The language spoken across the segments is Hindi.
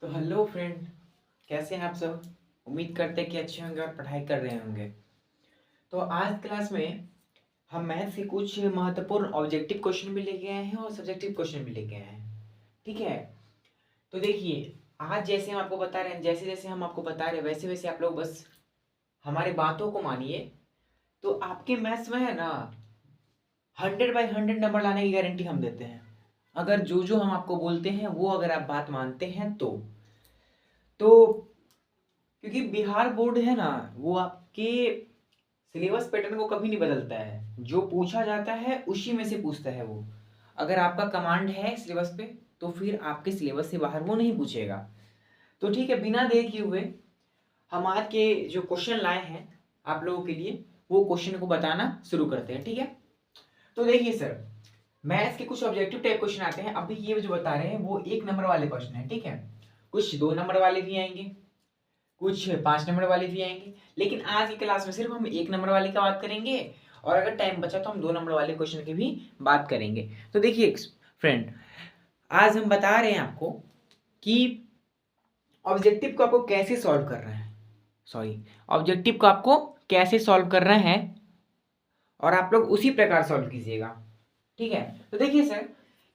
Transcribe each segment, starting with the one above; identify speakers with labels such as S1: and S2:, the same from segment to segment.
S1: तो हेलो फ्रेंड, कैसे हैं आप सब। उम्मीद करते हैं कि अच्छे होंगे और पढ़ाई कर रहे होंगे। तो आज क्लास में हम मैथ से कुछ महत्वपूर्ण ऑब्जेक्टिव क्वेश्चन भी लेके आए हैं और सब्जेक्टिव क्वेश्चन भी लेके आए हैं। ठीक है। तो देखिए, आज जैसे हम आपको बता रहे हैं, जैसे जैसे हम आपको बता रहे हैं वैसे वैसे आप लोग बस हमारी बातों को मानिए। तो आपके मैथ्स में है ना 100/100 नंबर लाने की गारंटी हम देते हैं, अगर जो जो हम आपको बोलते हैं वो अगर आप बात मानते हैं तो क्योंकि बिहार बोर्ड है ना, वो आपके सिलेबस पैटर्न को कभी नहीं बदलता है। जो पूछा जाता है उसी में से पूछता है वो। अगर आपका कमांड है सिलेबस पे तो फिर आपके सिलेबस से बाहर वो नहीं पूछेगा। तो ठीक है, बिना देर किए हुए हम आज के जो क्वेश्चन लाए हैं आप लोगों के लिए, वो क्वेश्चन को बताना शुरू करते हैं। ठीक है। तो देखिए सर, मैथ्स के कुछ ऑब्जेक्टिव टाइप क्वेश्चन आते हैं। अभी ये जो बता रहे हैं वो 1 नंबर वाले क्वेश्चन है। ठीक है। कुछ 2 नंबर वाले भी आएंगे, कुछ 5 नंबर वाले भी आएंगे, लेकिन आज की क्लास में सिर्फ हम 1 नंबर वाले का बात करेंगे और अगर टाइम बचा तो हम 2 नंबर वाले क्वेश्चन की भी बात करेंगे। तो देखिए फ्रेंड, आज हम बता रहे हैं आपको कि ऑब्जेक्टिव को आपको कैसे सॉल्व कर रहे हैं, सॉरी, ऑब्जेक्टिव को आपको कैसे सॉल्व कर रहे हैं और आप लोग उसी प्रकार सॉल्व कीजिएगा। ठीक है। तो देखिए सर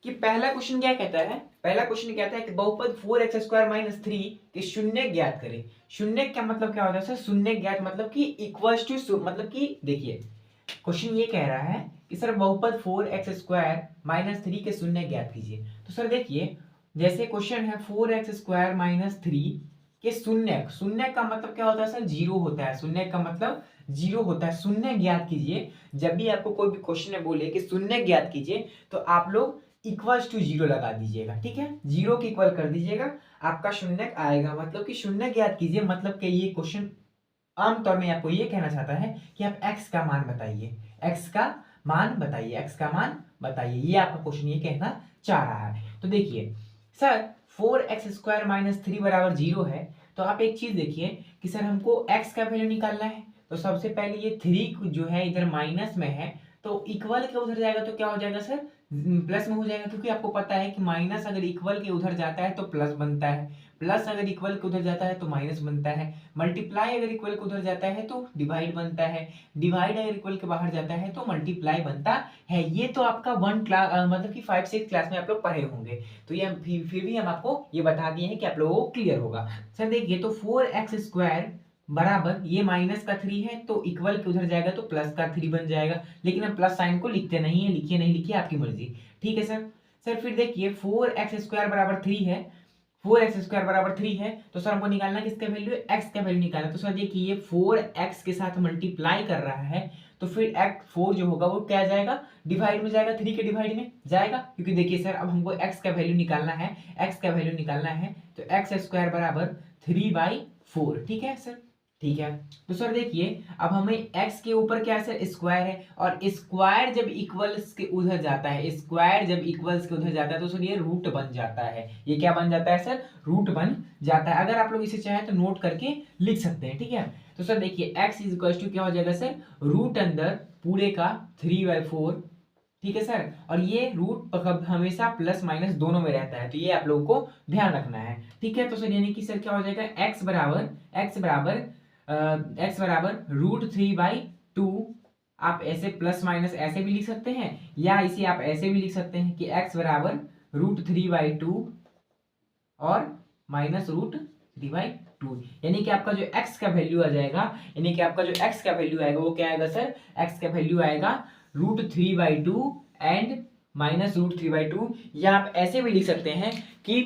S1: कि पहला क्वेश्चन क्या कहता है। पहला क्वेश्चन कहता है कि बहुपद 4x² - 3 के शून्य ज्ञात करें। शून्य का मतलब क्या होता है सर? शून्य ज्ञात मतलब कि इक्वल्स टू, मतलब कि देखिए क्वेश्चन ये कह रहा है कि सर बहुपद 4x² - 3 के शून्य ज्ञात कीजिए। तो सर देखिए, जैसे क्वेश्चन है 4x² - 3 के शून्य, शून्य का मतलब क्या होता है सर? जीरो होता है। शून्य का मतलब जीरो होता है। शून्य ज्ञात कीजिए। जब भी आपको कोई भी क्वेश्चन में बोले कि शून्य ज्ञात कीजिए तो आप लोग इक्वल्स टू जीरो लगा दीजिएगा। ठीक है, जीरो के इक्वल कर दीजिएगा, आपका शून्य आएगा। मतलब कि शून्य ज्ञात कीजिए, मतलब कि ये क्वेश्चन आमतौर में आपको ये कहना चाहता है कि आप x का मान बताइए, x का मान बताइए, x का मान बताइए, ये आपका क्वेश्चन ये कहना चाह रहा है। तो देखिए सर 4x² - 3 बराबर 0 है। तो आप एक चीज देखिए कि सर हमको x का वैल्यू निकालना है। तो सबसे पहले ये 3 जो है इधर माइनस में है, तो इक्वल के उधर जाएगा तो क्या हो जाएगा सर? प्लस में हो जाएगा, क्योंकि आपको पता है कि माइनस अगर इक्वल के उधर जाता है तो प्लस बनता है, प्लस अगर इक्वल के उधर जाता है तो माइनस बनता है, मल्टीप्लाई अगर इक्वल के उधर जाता है तो डिवाइड बनता है, डिवाइड अगर इक्वल के बाहर जाता है तो मल्टीप्लाई बनता है। ये तो आपका वन क्लास मतलब कि 5-6 क्लास में आप लोग पढ़े होंगे। तो ये फिर भी हम आपको ये बता दिए हैं कि आप लोगों को क्लियर होगा। सर देखिए, तो 4x² बराबर ये माइनस का 3 है तो इक्वल के उधर जाएगा तो प्लस का 3 बन जाएगा, लेकिन हम प्लस साइन को लिखते नहीं है। लिखिए नहीं लिखिए आपकी मर्जी। ठीक है सर। सर फिर देखिए 4x² बराबर 3 है, 4x² बराबर 3 है, तो सर हमको निकालना किसका वैल्यू है? x का वैल्यू निकालना। तो सर देखिए ये 4x के साथ मल्टीप्लाई कर रहा है, तो फिर x 4 जो होगा वो क्या जाएगा? डिवाइड में जाएगा, 3 के डिवाइड में जाएगा। क्योंकि देखिए सर अब हमको x का वैल्यू निकालना है, x का वैल्यू निकालना है, तो x² बराबर 3/4। ठीक है सर। ठीक है। तो सर देखिए अब हमें x के ऊपर क्या है सर? स्क्वायर है, और स्क्वायर जब इक्वल्स के उधर जाता है, स्क्वायर जब इक्वल्स के उधर जाता है तो सर ये रूट बन जाता है। ये क्या बन जाता है सर? रूट बन जाता है। अगर आप लोग इसे चाहें तो नोट करके लिख सकते हैं। ठीक है। तो सर देखिए x इज टू क्या हो जाएगा सर? रूट अंदर पूरे का 3/4। ठीक है सर। और ये रूट हमेशा प्लस माइनस दोनों में रहता है, तो ये आप लोगों को ध्यान रखना है। ठीक है। तो सर यानी कि सर क्या हो जाएगा? x बराबर √3/2। आप ऐसे प्लस माइनस ऐसे भी लिख सकते हैं, या इसे आप ऐसे भी लिख सकते हैं कि x बराबर √3/2 और माइनस √3/2, यानी कि आपका जो x का वैल्यू आ जाएगा, यानी कि आपका जो x का वैल्यू आएगा वो क्या आएगा सर? x का वैल्यू आएगा √3/2 एंड माइनस √3/2, या आप ऐसे भी लिख सकते हैं कि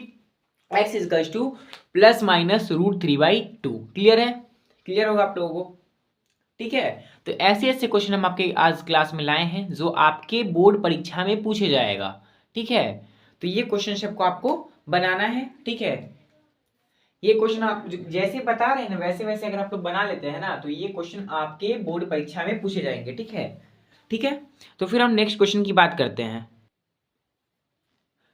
S1: x is two plus minus √3/2। Clear है? क्लियर होगा आप लोगों को? ठीक है। तो ऐसे ऐसे क्वेश्चन हम आपके आज क्लास में लाए हैं जो आपके बोर्ड परीक्षा में पूछे जाएगा। ठीक है। तो ये क्वेश्चन सबको आपको बनाना है। ठीक है। ये क्वेश्चन आप जैसे बता रहे हैं ना वैसे वैसे अगर आप लोग बना लेते हैं ना तो ये क्वेश्चन आपके बोर्ड परीक्षा में पूछे जाएंगे। ठीक है। ठीक है। तो फिर हम नेक्स्ट क्वेश्चन की बात करते हैं।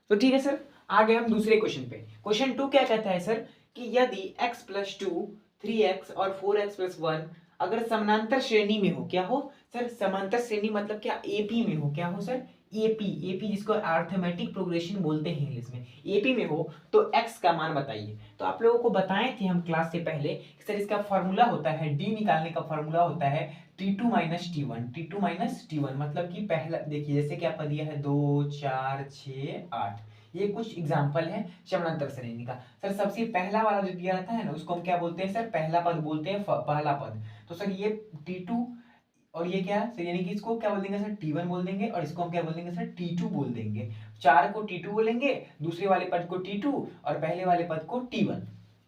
S1: तो ठीक है सर, आगे हम दूसरे क्वेश्चन पे। क्वेश्चन 2 क्या कहता है सर कि यदि x+2 3x और 4x+1 अगर समानांतर श्रेणी में हो, क्या हो सर? समांतर श्रेणी मतलब क्या? एपी में हो, क्या हो सर? एपी, एपी जिसको अर्थमेटिक प्रोग्रेशन बोलते हैं इंग्लिश में, एपी में हो तो एक्स का मान बताइए। तो आप लोगों को बताए थे हम क्लास से पहले कि सर इसका फॉर्मूला होता है, डी निकालने का फॉर्मूला होता है T2 minus T1, T2 minus T1, मतलब कि पहला देखिए जैसे कि आपका दिया है 2 4 6 8, ये कुछ एग्जाम्पल है समानांतर श्रेणी का। सर सबसे पहला वाला जो दिया रहता है ना उसको हम क्या बोलते हैं सर, पहला पद बोलते हैं, पहला पद। तो सर ये T2 और ये क्या है, यानी कि इसको क्या बोल देंगे सर, T1 बोल देंगे, और इसको हम क्या बोल देंगे सर, T2 बोल देंगे। 4 को T2 बोलेंगे, दूसरे वाले पद को T2 और पहले वाले पद को T1।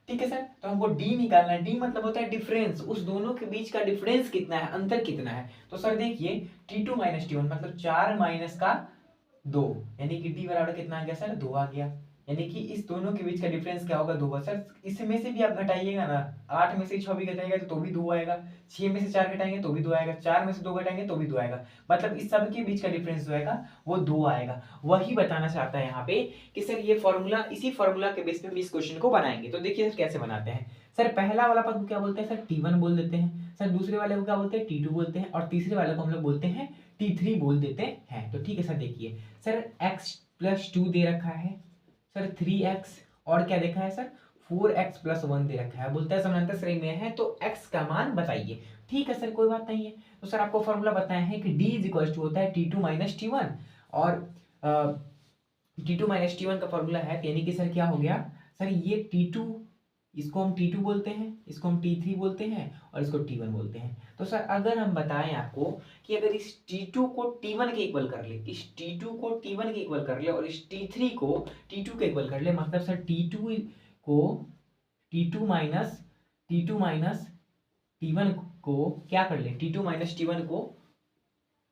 S1: ठीक है सर, तो हमको डी निकालना है। डी मतलब होता है डिफरेंस, उस दोनों के बीच का डिफरेंस कितना है, अंतर कितना है। तो सर देखिए T2 माइनस T1 मतलब 4 माइनस का 2, यानी कि डी बराबर कितना आ गया सर, 2 आ गया। यानी कि इस दोनों के बीच का डिफरेंस क्या होगा, 2 सर। इसमें से भी आप घटाइएगा ना, 8 में से 6 भी घटाएगा तो भी 2 आएगा, 6 में से 4 घटाएंगे तो भी 2 आएगा, 4 में से 2 घटाएंगे तो भी 2 आएगा, मतलब इस सब के बीच का डिफरेंस जो आएगा वो 2 आएगा। वही बताना चाहता है यहाँ पे कि सर ये फॉर्मूला, इसी फॉर्मूला के बेस पे हम इस क्वेश्चन को बनाएंगे। तो देखिए कैसे बनाते हैं। सर पहला वाला पद को क्या बोलते हैं सर, T1 बोल देते हैं। सर दूसरे वाले को क्या बोलते हैं, T2 बोलते हैं, और तीसरे वाले को हम लोग बोलते हैं T3 बोल देते हैं। तो ठीक है सर, देखिए सर x प्लस 2 दे रखा है, सर 3x और क्या देखा है सर, 4x प्लस 1 दे रखा है। बोलता है समानांतर श्रेणी में है तो x का मान बताइए। ठीक है सर, कोई बात नहीं है। तो सर आपको फॉर्मूला बताया है कि d इज इक्वल टू होता है T2 माइनस T1, और T2 माइनस T1 का फॉर्मूला है, यानी कि सर क्या हो गया सर, ये T2, इसको हम T2 बोलते हैं, इसको हम T3 बोलते हैं और इसको T1 बोलते हैं। तो सर अगर हम बताएं आपको कि अगर इस T2 को T1 के इक्वल कर ले, इस T2 को T1 के इक्वल कर ले और इस T3 को T2 के इक्वल कर ले, मतलब सर T2 को T2 माइनस T1 को क्या कर ले, T2 माइनस T1 को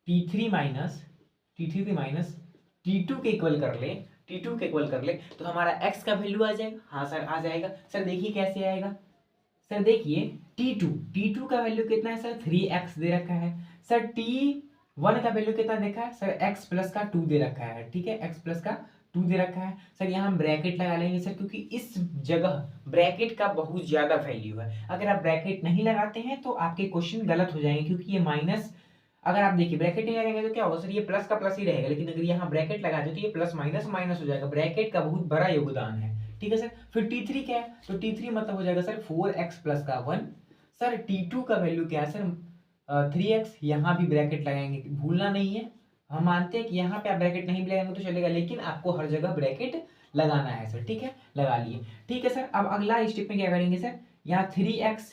S1: T3 माइनस T2 के इक्वल कर ले, T2 के इक्वल कर ले, तो हमारा x का वैल्यू आ जाएगा। हाँ सर आ जाएगा। सर देखिए कैसे आएगा, सर देखिए T2 का वैल्यू कितना है सर, 3x दे रखा है। सर T1 का वैल्यू कितना देखा है सर, x प्लस का 2 दे रखा है। ठीक है, x प्लस का 2 दे रखा है। सर यहाँ हम ब्रैकेट लगा लेंगे सर, क्योंकि इस जगह ब्रैकेट का बहुत ज्यादा वैल्यू है। अगर आप ब्रैकेट नहीं लगाते हैं तो आपके क्वेश्चन गलत हो जाएंगे, क्योंकि ये माइनस, अगर आप देखिए ब्रैकेट नहीं लगाएंगे तो क्या होगा सर, ये प्लस का प्लस ही रहेगा, लेकिन अगर यहाँ ब्रैकेट लगा दो तो ये प्लस माइनस माइनस हो जाएगा। ब्रैकेट का बहुत बड़ा योगदान है। ठीक है सर, फिर T3 क्या है, तो T3 मतलब हो जाएगा सर 4x प्लस का 1। सर T2 का वैल्यू क्या है सर, 3x, यहाँ भी ब्रैकेट लगाएंगे, भूलना नहीं है। हम मानते हैं कि यहाँ पे आप ब्रैकेट नहीं भी लगाएंगे तो चलेगा, लेकिन आपको हर जगह ब्रैकेट लगाना है सर। ठीक है, लगा लिए। ठीक है सर, अब अगला स्टेप में क्या करेंगे सर, यहाँ 3x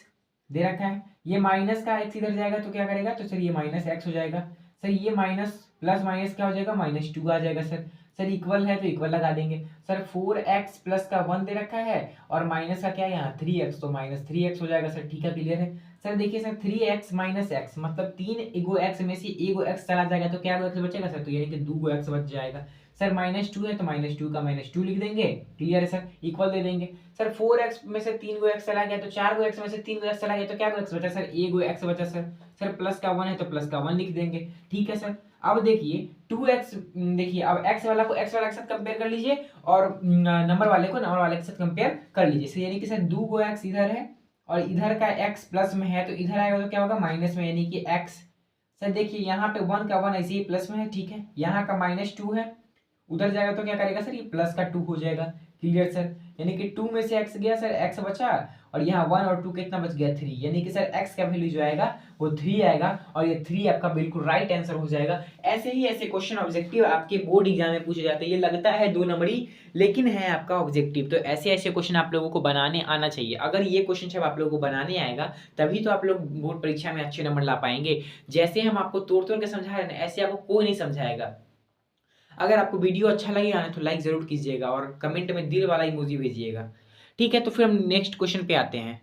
S1: दे रखा है, ये माइनस का x इधर जाएगा तो क्या करेगा, तो सर ये माइनस x हो जाएगा। सर ये माइनस प्लस माइनस क्या हो जाएगा, -2 आ जाएगा सर। सर इक्वल है तो इक्वल लगा देंगे। सर 4x प्लस का 1 दे रखा है और माइनस का क्या है यहाँ 3x, तो -3x हो जाएगा सर। ठीक है, क्लियर है। सर देखिए सर 3x माइनस x मतलब 3 एगो x में से एगो x चला जाएगा तो क्या x बचेगा सर, तो यानी कि 2 x बच जाएगा। सर -2 है तो -2 का -2 लिख देंगे। क्लियर है सर, इक्वल दे देंगे। सर 4x में से 3 गो x चला गया तो 4 गो x में से 3 गो x चला गया तो क्या x बचा सर, एगो x बचा सर। सर प्लस का 1 है तो प्लस का 1 लिख देंगे। ठीक है सर, अब देखिए 2x, देखिए अब x वाला को x वाला के साथ कंपेयर कर लीजिए और नंबर वाले को नंबर वाले के साथ कंपेयर कर लीजिए। यानी कि सर 2 गो x इधर है और इधर का x प्लस में है तो इधर आएगा तो क्या होगा माइनस में, यानी कि x। सर देखिए यहाँ पे 1 का 1 ऐसे ही प्लस में है। ठीक है, यहाँ का -2 है, उधर जाएगा तो क्या करेगा सर, ये प्लस का 2 हो जाएगा। क्लियर सर, यानी कि 2 में से x गया सर, x बचा और यहाँ 1 और 2 कितना बच गया 3, यानी कि सर x का वैल्यू जो आएगा वो 3 आएगा और ये 3 आपका बिल्कुल राइट आंसर हो जाएगा। ऐसे ही ऐसे क्वेश्चन ऑब्जेक्टिव आपके बोर्ड एग्जाम में पूछे जाते हैं। ये लगता है 2 नंबरी लेकिन है आपका ऑब्जेक्टिव, तो ऐसे ऐसे क्वेश्चन आप लोगों को बनाने आना चाहिए। अगर ये क्वेश्चन जब आप लोगों को बनाने आएगा तभी तो आप लोग बोर्ड परीक्षा में अच्छे नंबर ला पाएंगे। जैसे हम आपको तोड़ तोड़ के समझा रहे हैं ऐसे आपको कोई नहीं समझाएगा। अगर आपको वीडियो अच्छा लगेगा ना तो लाइक जरूर कीजिएगा और कमेंट में दिल वाला इमोजी भेजिएगा। ठीक है, तो फिर हम नेक्स्ट क्वेश्चन पे आते हैं।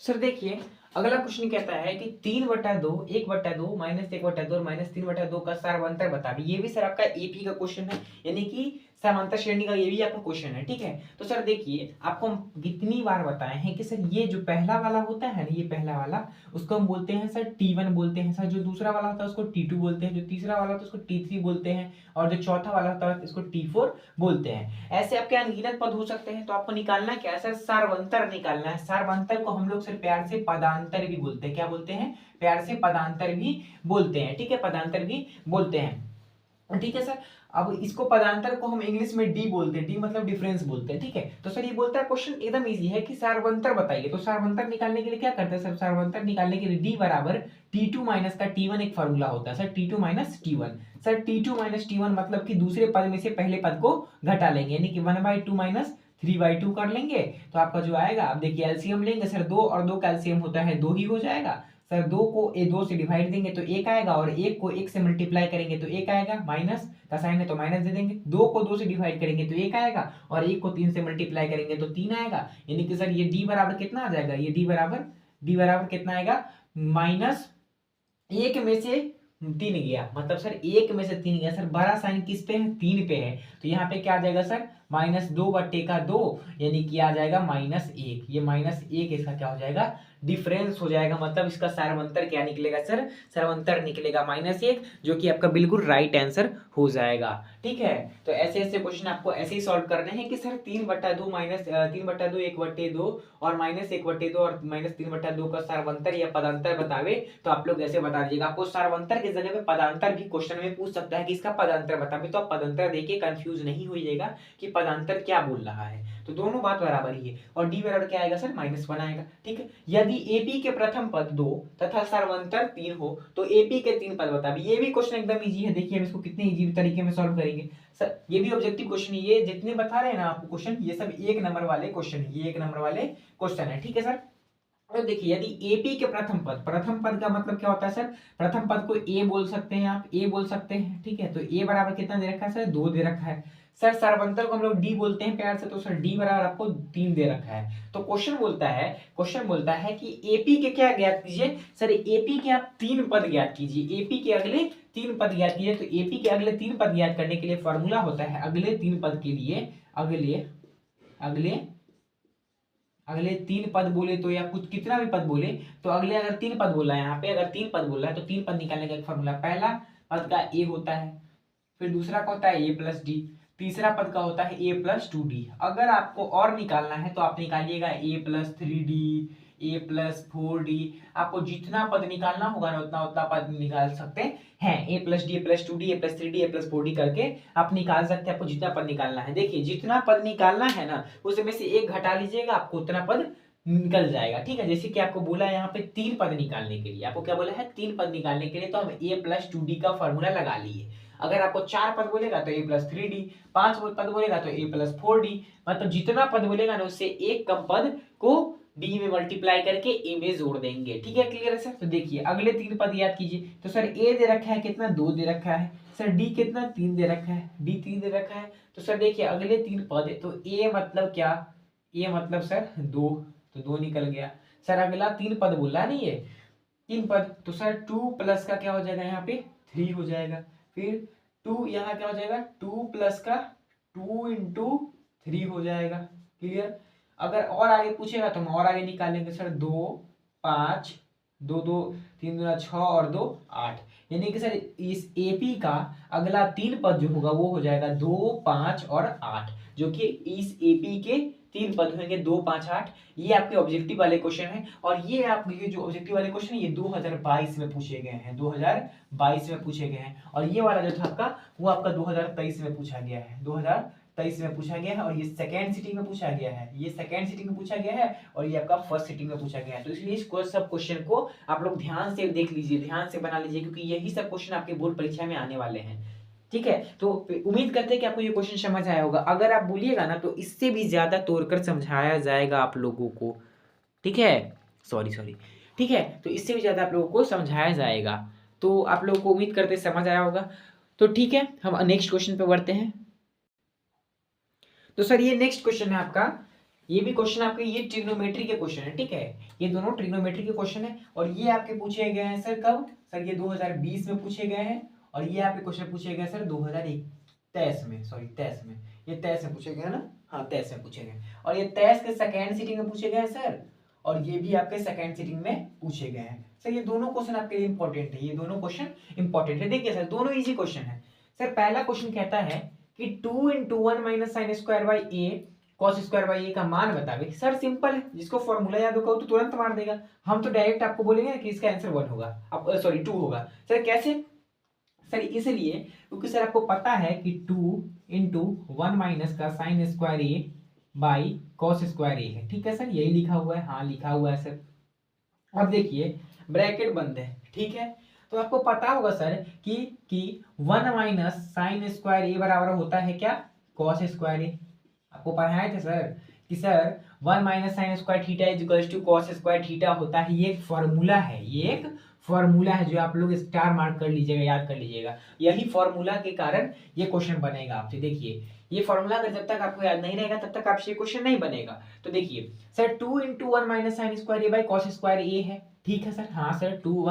S1: सर देखिए अगला क्वेश्चन कहता है कि 3/2 1/2 -1/2 और -3/2 का सार अंतर बता। ये भी सर आपका एपी का क्वेश्चन है, यानी कि समांतर श्रेणी का ये भी आपका क्वेश्चन है, ठीक है। तो सर देखिए आपको हम कितनी बार बताए हैं कि सर ये जो पहला वाला होता है ना, ये पहला वाला उसको हम बोलते हैं सर T1 बोलते हैं सर, जो दूसरा वाला होता है उसको T2 बोलते हैं, जो तीसरा वाला होता है उसको T3 बोलते हैं, और जो चौथा वाला होता है इसको T4 बोलते हैं। ऐसे आपके अनगिनत पद हो सकते हैं। तो आपको निकालना क्या है सर, सार्वंतर निकालना है। सार्वंतर को हम लोग सर प्यार से पदांतर भी बोलते हैं। क्या बोलते हैं? प्यार से पदांतर भी बोलते हैं, ठीक है, पदांतर भी बोलते हैं, ठीक है सर। अब इसको पदांतर को हम इंग्लिश में डी बोलते हैं, डी मतलब डिफरेंस बोलते हैं, ठीक है। तो सर ये बोलता है क्वेश्चन एकदम इजी है कि सार्वंतर बताइए। तो सार्वंतर निकालने के लिए क्या करते हैं सर, सार्वंतर निकालने के लिए डी बराबर T2 माइनस का T1 एक फॉर्मूला होता है sir, T2 minus T1। Sir T2 minus T1 मतलब कि दूसरे पद में से पहले पद को घटा लेंगे, यानी कि 1/2 माइनस 3/2 कर लेंगे। तो आपका जो आएगा, अब देखिए एलसीएम लेंगे सर, 2 और 2 का एलसीएम होता है 2 ही हो जाएगा सर। 2 को 2 से डिवाइड देंगे तो 1 आएगा, और 1 को 1 से मल्टीप्लाई करेंगे तो 1 आएगा, माइनस का साइन है तो माइनस दे देंगे। 2 को 2 से डिवाइड करेंगे तो 1 आएगा, और 1 को 3 से मल्टीप्लाई करेंगे तो 3 आएगा। यानी कि सर ये डी बराबर कितना आ जाएगा, ये डी बराबर कितना आएगा, माइनस 1 में से 3 गया, मतलब सर 1 में से 3 गया। सर बड़ा साइन किस पे है, 3 पे है। तो यहाँ पे क्या आ जाएगा सर, -2/2, यानी कि आ जाएगा -1। ये -1 इसका क्या हो जाएगा, डिफरेंस हो जाएगा। मतलब इसका सार्वंतर क्या निकलेगा सर, सार्वंतर निकलेगा -1, जो कि आपका बिल्कुल राइट आंसर हो जाएगा, ठीक है। तो ऐसे ऐसे क्वेश्चन आपको ऐसे ही सॉल्व करने हैं कि सर 3/2 माइनस 3/2 1/2 और -1/2 और -3/2 का सार्वंतर या पदांतर बतावे, तो आप लोग ऐसे बता दीजिएगा। आपको सार्वंतर की जगह पे पदांतर भी क्वेश्चन में पूछ सकता है कि इसका पदांतर बतावे, तो आप पदांतर देखिए कंफ्यूज नहीं होइएगा कि पदांतर क्या बोल रहा है। तो दोनों बात बराबर ही है, और डी बराबर क्या आएगा सर, -1 आएगा, ठीक है। यदि एपी के प्रथम पद 2 तथा सार्वंतर 3 हो तो एपी के 3 पद बताइए। ये भी क्वेश्चन एकदम इजी है, देखिए हम इसको कितने इजी तरीके में सॉल्व करेंगे सर। ये भी ऑब्जेक्टिव क्वेश्चन है, ये जितने बता रहे हैं ना आपको क्वेश्चन, ये सब 1 नंबर वाले क्वेश्चन है, ये 1 नंबर वाले क्वेश्चन है, ठीक है सर। तो देखिए यदि एपी के प्रथम पद का मतलब क्या होता है सर, प्रथम पद को ए बोल सकते हैं, आप ए बोल सकते हैं, ठीक है। तो ए बराबर कितना दे रखा है सर, 2 दे रखा है सर। सार्वंतर को हम लोग डी बोलते हैं प्यार से, तो सर डी बराबर आपको 3 दे रखा है। तो क्वेश्चन बोलता है कि एपी के क्या ज्ञात कीजिए सर, एपी के आप 3 पद ज्ञात कीजिए, एपी के अगले 3 पद ज्ञात कीजिए। तो एपी के अगले 3 पद ज्ञात करने के लिए फॉर्मूला होता है, अगले 3 पद के लिए अगले 3 पद बोले तो, या कुछ कितना भी पद बोले तो, अगले अगर 3 पद बोला है, यहाँ पे अगर 3 पद बोला है तो 3 पद निकालने का एक फॉर्मूला, पहला पद का ए होता है, फिर दूसरा का होता है ए प्लस डी, तीसरा पद का होता है ए प्लस 2d। अगर आपको और निकालना है तो आप निकालिएगा ए प्लस 3d, ए प्लस 4d। आपको जितना पद निकालना होगा ना उतना उतना पद निकाल सकते हैं। ए प्लस डी, ए प्लस 2d, ए प्लस 3d, ए प्लस 4d करके आप निकाल सकते हैं, आपको जितना पद निकालना है। देखिए जितना पद निकालना है ना उसमें से 1 घटा लीजिएगा, आपको उतना पद निकल जाएगा, ठीक है। जैसे कि आपको बोला है यहाँ पे 3 पद निकालने के लिए, आपको क्या बोला है, 3 पद निकालने के लिए, तो हम ए प्लस 2d का फॉर्मूला लगा लिए। अगर आपको 4 पद बोलेगा तो ए प्लस 3d, 5 पद बोलेगा तो ए प्लस 4d। मतलब जितना पद बोलेगा ना उससे 1 कम पद को डी में मल्टीप्लाई करके ए में जोड़ देंगे, ठीक है। क्लियर है सर। तो देखिए अगले 3 पद याद कीजिए। तो सर ए दे रखा है कितना, 2 दे रखा है सर। डी कितना, 3 दे रखा है, डी 3 दे रखा है। तो सर देखिए अगले 3 पद है, तो ए मतलब क्या, ए मतलब सर 2, तो 2 निकल गया सर। अगला 3 पद बोला नहीं है, 3 पद, तो सर 2 प्लस का क्या हो जाएगा, यहाँ पे 3 हो जाएगा। फिर 2 यहाँ क्या हो जाएगा, 2 प्लस का 2 इंटू 3 हो जाएगा। क्लियर। अगर और आगे पूछेगा तो हम और आगे निकालेंगे सर, 2 5 2 2 3 दूना 6 और 2 8, यानी कि सर इस एपी का अगला 3 पद जो होगा वो हो जाएगा 2 5 और 8, जो कि इस एपी के 3 पद होंगे 2 5 8। ये आपके ऑब्जेक्टिव वाले क्वेश्चन है, और ये आपके जो ऑब्जेक्टिव वाले क्वेश्चन है ये 2022 में पूछे गए हैं, 2022 में पूछे गए हैं। और ये वाला जो था आपका वो आपका 2023 में पूछा गया है, 2023 में पूछा गया है। और ये सेकेंड सिटिंग में पूछा गया है, ये सेकेंड सिटिंग में पूछा गया है, और ये आपका फर्स्ट सिटिंग में पूछा गया है। तो इसलिए इस सब क्वेश्चन को आप लोग ध्यान से देख लीजिए, ध्यान से बना लीजिए, क्योंकि यही सब क्वेश्चन आपके बोर्ड परीक्षा में आने वाले हैं, ठीक है। तो उम्मीद करते हैं कि आपको ये क्वेश्चन समझ आया होगा। अगर आप बोलिएगा ना तो इससे भी ज्यादा तोड़कर समझाया जाएगा आप लोगों को, ठीक है। सॉरी, ठीक है। तो इससे भी ज्यादा आप लोगों को समझाया जाएगा। तो आप लोगों को उम्मीद करते समझ आया होगा। तो ठीक है, हम नेक्स्ट क्वेश्चन पे बढ़ते हैं। तो सर ये नेक्स्ट क्वेश्चन है आपका, ये भी क्वेश्चन आपके ये ट्रिग्नोमेट्री के क्वेश्चन है, ठीक है। ये दोनों ट्रिग्नोमेट्री के क्वेश्चन है, और ये आपके पूछे गए हैं सर कब, सर ये 2020 में पूछे गए हैं, और ये आपके क्वेश्चन पूछे गए सर 2023 में, सॉरी 23 में। ये तेईस में पूछे गए है ना, हाँ 23 में पूछे गए, और ये 23 के सेकेंड सीटिंग में पूछे गए हैं सर, और ये भी आपके सेकेंड सीटिंग में पूछे गए हैं सर। ये दोनों क्वेश्चन आपके लिए इंपॉर्टेंट है, ये दोनों क्वेश्चन इंपॉर्टेंट है। देखिए सर दोनों इजी क्वेश्चन है सर। पहला क्वेश्चन कहता है कि 2 × 1 minus sine square by A cos square by A का मान बतावे। सर सिंपल है, जिसको फॉर्मूला याद होगा तो तुरंत मार देगा। हम तो डायरेक्ट आपको बोलेंगे कि इसका आंसर 1 होगा, अब सॉरी 2 होगा। सर कैसे? सर इसलिए क्योंकि सर आपको पता है कि 2 × 1 माइनस का sine square A by cos square A है। ठीक है सर, यही लिखा हुआ है, हाँ लिखा हुआ है सर। अब देखिए ब्रैकेट बंद है, ठीक है, तो आपको पता होगा सर कि 1 माइनस साइन स्क्वायर ए बराबर होता है क्या? Cos square A. आपको पढ़ाए थे सर कि sir 1 minus sine square theta is equals to cos square theta होता है। ये एक फॉर्मूला है, ये एक फॉर्मूला है जो आप लोग स्टार मार्क कर लीजिएगा, याद कर लीजिएगा। यही फॉर्मूला के कारण ये क्वेश्चन बनेगा आपसे। देखिए ये फॉर्मूला अगर जब तक आपको याद नहीं रहेगा तब तक आपसे क्वेश्चन नहीं बनेगा। तो देखिए sir 2 × 1 minus sine square A by cos square A है, ठीक है सर, हाँ sir 2 ×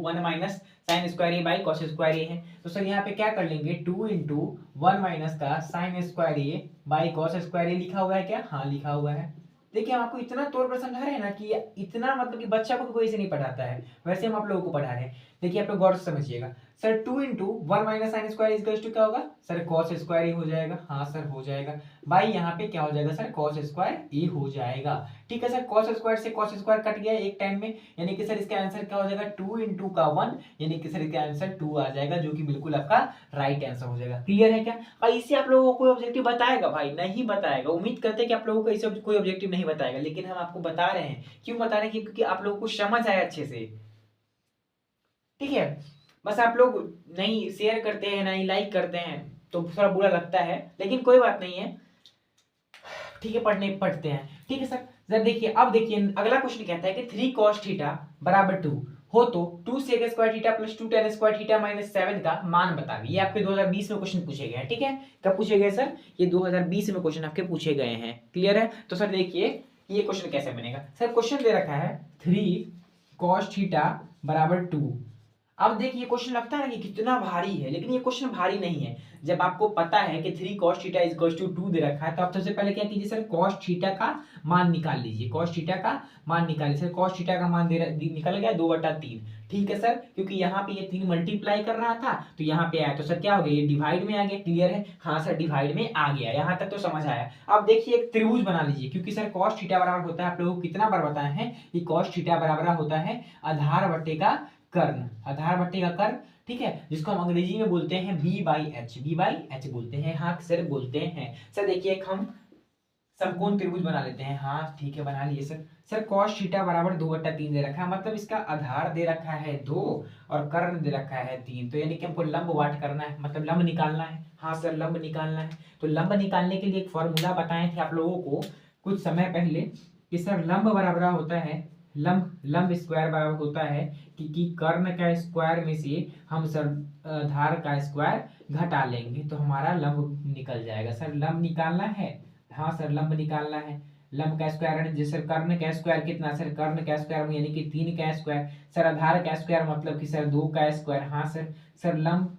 S1: 1 minus sine square A by cos square A है। तो सर यहाँ पे क्या कर लेंगे, 2 × 1 माइनस का sine square A by cos square A लिखा हुआ है क्या? हाँ लिखा हुआ है। देखिए हम आपको इतना तौर पर समझा रहे हैं ना कि इतना मतलब कि बच्चा को कोई से नहीं पढ़ाता है, वैसे हम आप लोगों को पढ़ा रहे हैं। देखिए आप लोग गौर से समझिएगा sir, 2 × 1 minus sine square equals to क्या होगा सर? कॉस स्क्वायर ए हो जाएगा, हाँ सर हो जाएगा। बाई यहाँ पे क्या हो जाएगा सर? कॉस स्क्वायर ए हो जाएगा। ठीक है सर, कॉस स्क्वायर से कॉस स्क्वायर कट गया एक टाइम में, यानी कि सर इसका आंसर क्या हो जाएगा? 2 × का 1, यानी कि सर इसका आंसर 2 आ जाएगा, जो कि बिल्कुल आपका राइट आंसर हो जाएगा। क्लियर है क्या? और इससे आप लोगों को कोई ऑब्जेक्टिव बताएगा भाई? नहीं बताएगा। उम्मीद करते हैं कि आप लोगों को इससे कोई ऑब्जेक्टिव नहीं बताएगा, लेकिन हम आपको बता रहे हैं। क्यों बता रहे हैं? क्योंकि आप लोगों को समझ आए अच्छे से। ठीक है, बस आप लोग नहीं शेयर करते हैं, नहीं लाइक करते हैं, तो थोड़ा बुरा लगता है, लेकिन कोई बात नहीं है। ठीक है, पढ़ते हैं। ठीक है सर, जरा देखिए, अब देखिए अगला क्वेश्चन कहता है कि 3 cos थीटा बराबर 2 हो तो 2 sec square theta plus 2 tan square theta minus 7 का मान बताइए। ये आपके 2020 में क्वेश्चन पूछे गए हैं। ठीक है, कब पूछे गए सर? ये 2020 में क्वेश्चन आपके पूछे गए हैं। क्लियर है? तो सर देखिए ये क्वेश्चन कैसे बनेगा। सर क्वेश्चन दे रखा है 3 cos थीटा बराबर 2। अब देखिए क्वेश्चन लगता है ना कि कितना भारी है, लेकिन ये क्वेश्चन भारी नहीं है। जब आपको पता है कि 3 cos theta is equal to 2 दे रखा है, तो आप सबसे पहले क्या कीजिए सर? cos थीटा का मान निकाल लीजिए। cos थीटा का मान निकालिए सर। cos थीटा का मान निकल गया 2/3। ठीक है सर, क्योंकि यहाँ पे ये 3 मल्टीप्लाई कर रहा था तो यहाँ पे आया, तो सर क्या हो गया? ये डिवाइड में आ गया। क्लियर है? हाँ सर डिवाइड में आ गया, यहाँ तक तो समझ आया। अब देखिए एक त्रिभुज बना लीजिए, क्योंकि सर cos थीटा बराबर होता है, आप लोगों को कितना बार बताए हैं कि cos थीटा बराबर होता है आधार बट्टे का कर्ण, आधार बट्टे का कर्ण। ठीक है, जिसको हम अंग्रेजी में बोलते हैं b/h, b/h बोलते हैं। हाँ सर बोलते हैं। सर देखिए एक हम समकोण त्रिभुज बना लेते हैं। हाँ ठीक है, बना लिए सर। सर cos थीटा बराबर 2/3 दे रखा है, मतलब इसका आधार दे रखा है 2 और कर्ण दे रखा है 3। तो यानी कि हमको लंब वाट करना है, मतलब लंब निकालना है। हाँ सर लंब निकालना है। तो लंब निकालने के लिए एक फॉर्मूला बताए थे आप लोगों को कुछ समय पहले कि सर लंब बराबर होता है, लंब स्क्वायर बराबर होता है कि कर्ण का स्क्वायर में से हम सर आधार का स्क्वायर घटा लेंगे तो हमारा लंब निकल जाएगा। सर लंब निकालना है, हाँ सर लंब निकालना है। लंब का स्क्वायर जैसे कर्ण का स्क्वायर कितना सर? कर्ण का स्क्वायर यानी कि 3 का स्क्वायर। सर आधार का स्क्वायर मतलब कि सर 2 का स्क्वायर। हाँ सर, सर लंब,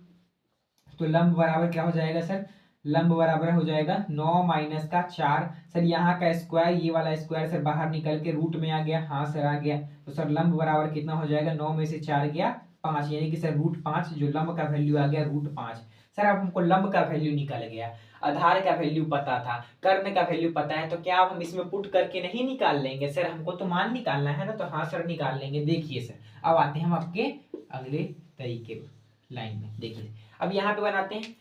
S1: तो लंब बराबर क्या हो जाएगा सर? लंब बराबर हो जाएगा 9 माइनस का 4। सर यहाँ का स्क्वायर, ये वाला स्क्वायर सर बाहर निकल के रूट में आ गया। हाँ सर आ गया। तो सर लंब बराबर कितना हो जाएगा? 9 में से 4 गया 5, यानी कि सर √5, जो लंब का वैल्यू आ गया √5। सर अब हमको लंब का वैल्यू निकल गया, आधार का वैल्यू पता था, कर्ण का वैल्यू पता है, तो क्या अब हम इसमें पुट करके नहीं निकाल लेंगे? सर हमको तो मान निकालना है ना, तो हाँ सर निकाल लेंगे। देखिए सर अब आते हैं हम आपके अगले तरीके लाइन में। देखिए अब यहाँ पे बनाते हैं।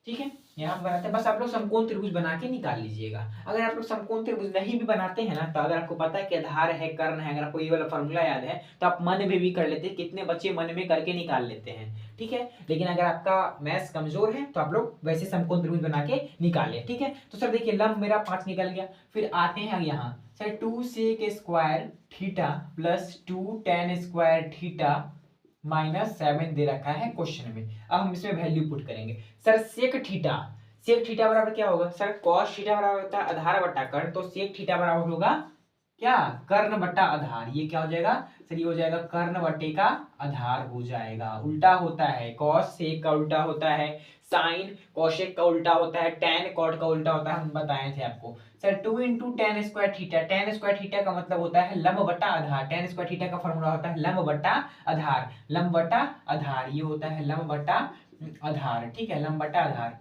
S1: ठीक है, यहाँ पे बनाते हैं, बस आप लोग समकोण त्रिभुज बना के निकाल लीजिएगा। अगर आप लोग समकोण त्रिभुज नहीं भी बनाते हैं ना, तो अगर आपको पता है कि आधार है कर्ण है, अगर आपको ये वाला फॉर्मूला याद है तो आप मन में भी कर लेते हैं। कितने बच्चे मन में करके निकाल लेते हैं। ठीक है, लेकिन अगर आपका मैथ्स कमजोर है तो आप लोग वैसे समकोण त्रिभुज बना के निकालिए। ठीक है, तो सर देखिए लंब मेरा 5 निकल गया। फिर आते हैं यहाँ sir 2 sec square theta plus 2 tan square theta minus 7 दे रखा है क्वेश्चन में। अब हम इसमें वैल्यू पुट करेंगे। सर सेक थीटा बराबर क्या होगा सर? cos थीटा बराबर होता है आधार बट्टा कर्ण, तो सेक थीटा बराबर होगा क्या? कर्ण बट्टा आधार। ये क्या हो जाएगा सर? ये हो जाएगा कर्ण बट्टे का आधार हो जाएगा। उल्टा होता है, cos सेक का उल्टा होता है साइन कोशेक का उल्टा होता है, टेन कॉट का उल्टा होता है, हम बताए थे आपको sir. 2 into ten square theta, ten square theta का मतलब होता है लंब बटा आधार, टेन स्क्वायर थीटा का फॉर्मूला होता है लंब बटा आधार, लंब बटा आधार, ये होता है लंब बटा आधार, ठीक है, लंब बटा आधार,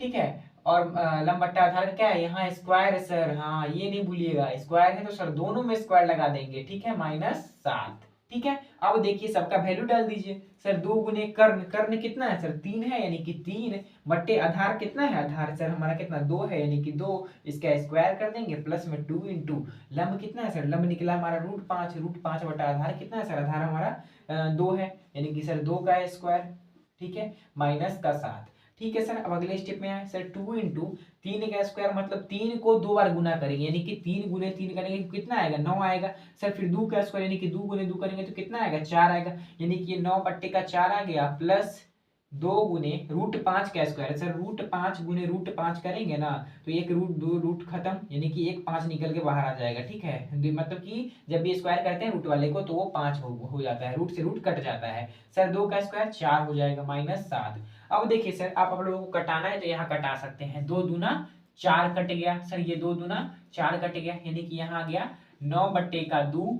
S1: ठीक है। और लंब बट्टा आधार का क्या है, यहाँ स्क्वायर है सर, हाँ ये नहीं भूलिएगा, स्क्वायर है तो सर दोनों में स्क्वायर लगा देंगे, ठीक है, -7, ठीक है। अब देखिए सबका वैल्यू डाल दीजिए सर, 2 गुने कर्ण, कर्ण कितना है सर 3 है, यानी कि 3 बट्टे आधार कितना है, आधार सर हमारा कितना 2 है, यानी कि 2, इसका स्क्वायर कर देंगे, प्लस में 2 इंटू लंब कितना है सर, लंब निकला हमारा √5, √5 बटा आधार कितना है सर, आधार हमारा 2 है, यानी कि सर 2 का स्क्वायर, ठीक है, -7, ठीक है सर। अब अगले स्टेप में आए सर, 2 इंटू 3 का स्क्वायर मतलब 3 को 2 बार गुना करेंगे, यानी कि 3 गुने 3 करेंगे तो कितना आएगा 9 आएगा सर। फिर 2 का स्क्वायर यानी कि 2 गुने 2 करेंगे तो कितना आएगा 4 आएगा, यानी कि ये 9 बट्टे का 4 आ गया, प्लस 2 गुने √5 का स्क्वायर सर, √5 गुने √5 करेंगे ना तो एक रूट 2 रूट खत्म, यानी कि एक 5 निकल के बाहर आ जाएगा, ठीक है, मतलब कि जब ये स्क्वायर करते हैं रूट वाले को तो वो 5 हो जाता है, रूट से रूट कट जाता है सर, 2 का स्क्वायर 4 हो जाएगा, -7। अब देखिए सर आप लोगों को कटाना है तो यहाँ कटा सकते हैं, 2 दूना 4 कट गया सर, ये 2 दूना 4 कट गया, यानी कि यहाँ आ गया 9 बट्टे का 2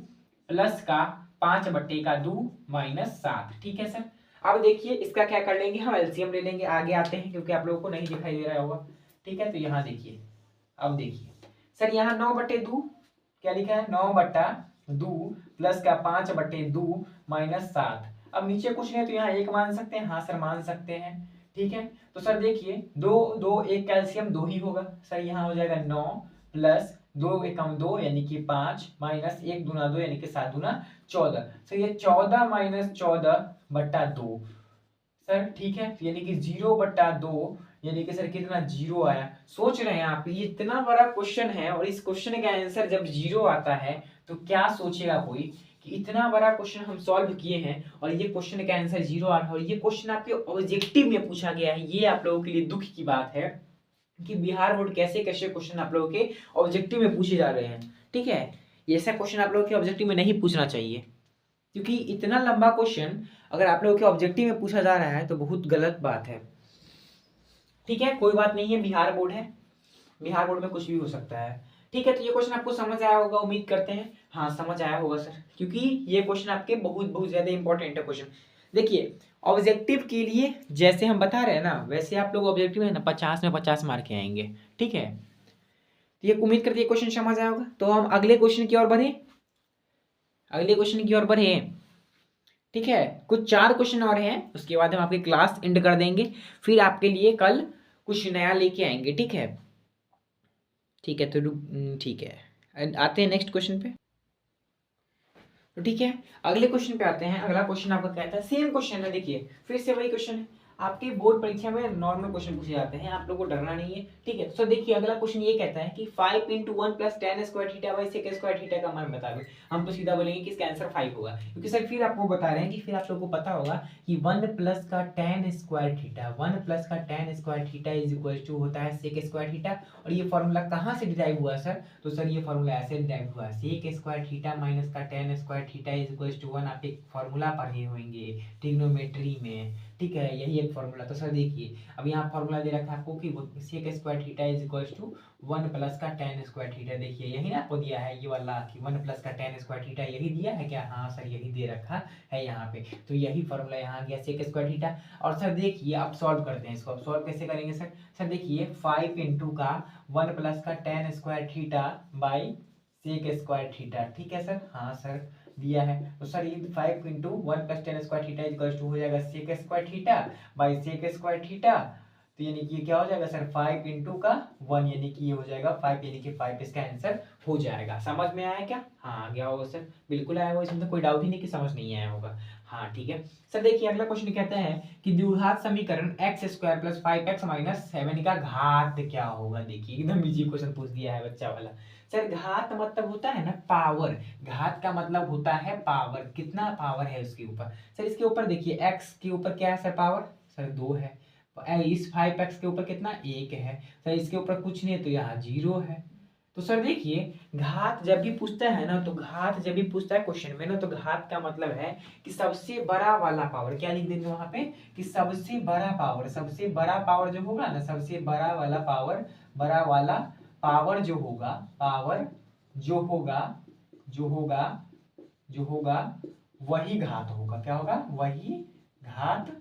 S1: प्लस का 5 बट्टे का 2 -7, ठीक है सर। अब देखिए इसका क्या कर लेंगे, हम एलसीएम ले लेंगे, आगे आते हैं क्योंकि आप लोगों को नहीं दिखाई दे रहा होगा, ठीक है। तो यहाँ देखिए, अब देखिए सर यहाँ 9 बट्टे 2 क्या लिखा है, 9 बट्टा 2 प्लस का 5 बट्टे 2 -7। अब नीचे कुछ नहीं है तो यहाँ 1 मान सकते हैं, हाँ सर मान सकते हैं, ठीक है। तो सर देखिए 2 2 1 कैल्शियम 2 ही होगा सर, यहाँ हो जाएगा 9 प्लस 2 एकम 2 यानी कि 5 माइनस 1 दूना 2 यानी कि 7 दूना 14, सर ये 14 - 14 बट्टा 2 सर, ठीक है, यानी कि 0 बट्टा 2 यानी कि सर कितना 0 आया। सोच रहे हैं आप ये इतना बड़ा क्वेश्चन है और इस क्वेश्चन का आंसर जब 0 आता है तो क्या सोचेगा कोई कि इतना बड़ा क्वेश्चन हम सॉल्व किए हैं और ये क्वेश्चन का आंसर 0 आ रहा है, और ये क्वेश्चन आपके ऑब्जेक्टिव में पूछा गया है। ये आप लोगों के लिए दुख की बात है कि बिहार बोर्ड कैसे कैसे क्वेश्चन आप लोगों के ऑब्जेक्टिव में पूछे जा रहे हैं, ठीक है। ऐसा क्वेश्चन आप लोगों के ऑब्जेक्टिव में नहीं पूछना चाहिए, क्योंकि इतना लंबा क्वेश्चन अगर आप लोगों के ऑब्जेक्टिव में पूछा जा रहा है तो बहुत गलत बात है, ठीक है। कोई बात नहीं है, बिहार बोर्ड है, बिहार बोर्ड में कुछ भी हो सकता है, ठीक है। तो ये क्वेश्चन आपको समझ आया होगा, उम्मीद करते हैं, हाँ समझ आया होगा सर, क्योंकि ये क्वेश्चन आपके बहुत बहुत ज्यादा इंपॉर्टेंट है क्वेश्चन। देखिए ऑब्जेक्टिव के लिए जैसे हम बता रहे हैं ना, वैसे आप लोग ऑब्जेक्टिव है ना 50 में 50 मार्क के आएंगे, ठीक है। तो ये उम्मीद करते हैं क्वेश्चन समझ आया होगा। तो हम अगले क्वेश्चन की ओर बढ़े, अगले क्वेश्चन की ओर बढ़े, ठीक है। कुछ 4 क्वेश्चन और हैं, उसके बाद हम आपकी क्लास एंड कर देंगे, फिर आपके लिए कल कुछ नया लेके आएंगे, ठीक है, ठीक है। तो ठीक है, आते हैं नेक्स्ट क्वेश्चन पे। तो ठीक है, अगले क्वेश्चन पे आते हैं। अगला क्वेश्चन आपका कहता है, सेम क्वेश्चन है, देखिए फिर से वही क्वेश्चन है। आपके बोर्ड परीक्षा में नॉर्मल क्वेश्चन पूछे जाते हैं, आप लोगों को डरना नहीं है, ठीक है। तो देखिए अगला क्वेश्चन ये कहता है कि 5 × 1 + tan square theta by sec square theta का मान बता दो। हम तो सीधा बोलेंगे कि इसका आंसर 5 होगा, क्योंकि सर फिर आपको बता रहे हैं कि फिर आप लोगों को पता होगा कि 1 + का tan स्क्वायर थीटा, 1 + का tan square theta is equal to होता है sec स्क्वायर थीटा। और ये फॉर्मूला कहाँ से डिराइव हुआ सर, तो सर ये फॉर्मूला ऐसे डिराइव हुआ, sec स्क्वायर थीटा माइनस का tan square theta is equal to 1। आप एक फॉर्मूला पढ़े होंगे ट्रिग्नोमेट्री में, ठीक है, यही एक फॉर्मूला। तो सर देखिए अब यहाँ फॉर्मूला दे रखा है आपको कि sec square theta is equal to 1 + का tan स्क्वायर थीटा। देखिए यही ना आपको दिया है ये वाला कि 1 + का tan स्क्वायर थीटा, यही दिया है क्या, हाँ सर यही दे रखा है यहाँ पे। तो यही फॉर्मूला यहाँ गया sec स्क्वायर थीटा। और सर देखिए अब सॉल्व करते हैं इसको, अब सॉल्व कैसे करेंगे सर, सर देखिए 5 × का 1 + का tan square theta by sec square theta, ठीक है सर, हाँ सर दिया है। तो सर ये 5 × 1 + tan square theta equal to हो जाएगा sec square theta by sec square theta. तो यानी कि क्या हो जाएगा सर 5 × का 1 यानी कि ये हो जाएगा 5, यानी कि 5 इसका आंसर हो जाएगा। समझ में आया क्या, हाँ आ गया होगा सर, बिल्कुल आया होगा, इसमें तो कोई डाउट ही नहीं कि समझ नहीं आया होगा, हाँ ठीक है। सर देखिए अगला क्वेश्चन कहते हैं कि द्विघात समीकरण x² + 5x - 7 का घात क्या होगा। देखिए एकदम इजी क्वेश्चन पूछ दिया है बच्चा वाला। सर घात मतलब होता है ना पावर, घात का मतलब होता है पावर, कितना पावर है उसके ऊपर। सर इसके ऊपर देखिए x के ऊपर क्या है सर, पावर सर 2 है, इस 5x के ऊपर कितना 1 है सर, इसके ऊपर कुछ नहीं है तो यहाँ 0 है। तो सर देखिए, घात जब भी पूछता है ना, तो घात जब भी पूछता है क्वेश्चन में ना, तो घात का मतलब है कि सबसे बड़ा वाला पावर। क्या लिख देंगे वहां पे कि सबसे बड़ा पावर, सबसे बड़ा पावर जो होगा ना, सबसे बड़ा वाला पावर, बड़ा वाला पावर जो होगा, पावर जो होगा, जो होगा, जो होगा वही घात होगा। क्या होगा? वही घात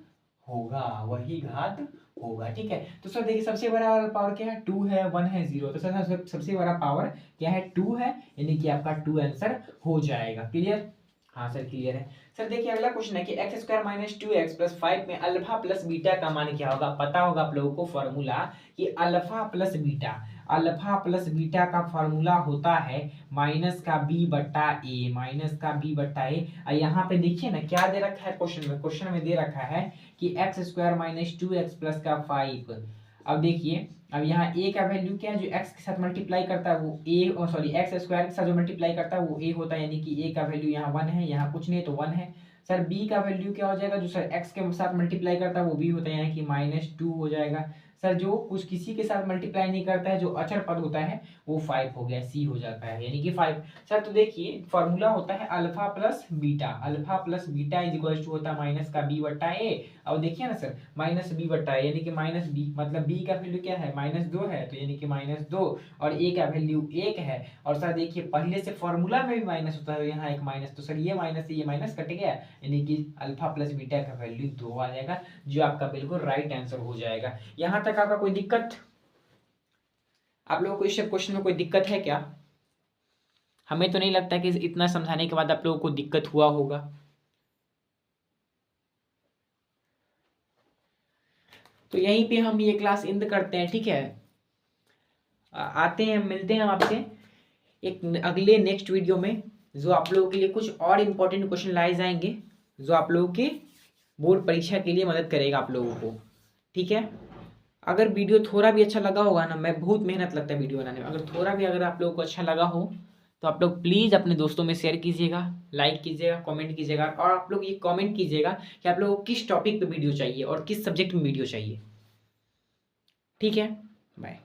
S1: होगा, वही घात होगा। ठीक है, तो सर देखिए सबसे बड़ा वाला पावर क्या है? 2 है, 1 है, 0। तो सर सबसे बड़ा पावर क्या है? 2 है, यानी कि आपका 2 आंसर हो जाएगा। क्लियर? हाँ सर क्लियर है। सर देखिए अगला क्वेश्चन है कि x square minus 2x plus 5 में अल्फा प्लस बीटा का मान क्या होगा? पता होगा आप लोगों को फॉर्मूला कि alpha plus beta, alpha plus beta का फॉर्मूला होता है माइनस का बी बट्टा ए, माइनस का बी बट्टा ए। यहाँ पे देखिए ना क्या दे रखा है क्वेश्चन में, क्वेश्चन में दे रखा है कि x square minus 2x plus का 5। अब देखिए, अब यहाँ a का वैल्यू क्या है? जो x के साथ मल्टीप्लाई करता है वो a, सॉरी एक्स स्क्वायर के साथ जो मल्टीप्लाई करता है वो a होता है, यानी कि a का वैल्यू यहाँ 1 है, यहाँ कुछ नहीं तो 1 है। सर b का वैल्यू क्या हो जाएगा? जो सर x के साथ मल्टीप्लाई करता है वो b होता है, यानी कि -2 हो जाएगा। सर जो कुछ किसी के साथ मल्टीप्लाई नहीं करता है, जो अचर पद होता है, वो 5 हो गया, c हो जाता है, यानी कि 5। सर तो देखिए फॉर्मूला होता है alpha plus beta, alpha plus beta is equal to होता है माइनस का बी बट्टा ए। अब देखिए ना सर, माइनस बी बट्टा ए, यानी कि माइनस बी, मतलब बी का वैल्यू क्या है? -2 है, तो यानी कि -2, और ए का वैल्यू 1 है। और सर देखिए पहले से फॉर्मूला में भी माइनस होता है, यहाँ एक माइनस, तो सर ये माइनस से ये माइनस कट गया, यानी कि अल्फा प्लस बीटा का वैल्यू 2 आ जाएगा, जो आपका बिल्कुल राइट आंसर हो जाएगा। यहाँ तक आपका कोई दिक्कत? आप लोगों को इस क्वेश्चन में कोई दिक्कत है क्या? हमें तो नहीं लगता कि इतना समझाने के बाद आप लोगों को दिक्कत हुआ होगा। तो यहीं पे हम ये क्लास एंड करते हैं, ठीक है। आते हैं, मिलते हैं हम आपसे एक अगले नेक्स्ट वीडियो में, जो आप लोगों के लिए कुछ और इम्पोर्टेंट क्वेश्चन लाए जाएंगे, जो आप लोगों के बोर्ड परीक्षा के लिए मदद करेगा आप लोगों को। ठीक है, अगर वीडियो थोड़ा भी अच्छा लगा होगा ना, मैं बहुत मेहनत लगता है वीडियो बनाने में, अगर थोड़ा भी अगर आप लोगों को अच्छा लगा हो तो आप लोग प्लीज़ अपने दोस्तों में शेयर कीजिएगा, लाइक कीजिएगा, कमेंट कीजिएगा, और आप लोग ये कमेंट कीजिएगा कि आप लोगों को किस टॉपिक पे वीडियो चाहिए और किस सब्जेक्ट में वीडियो चाहिए। ठीक है, बाय।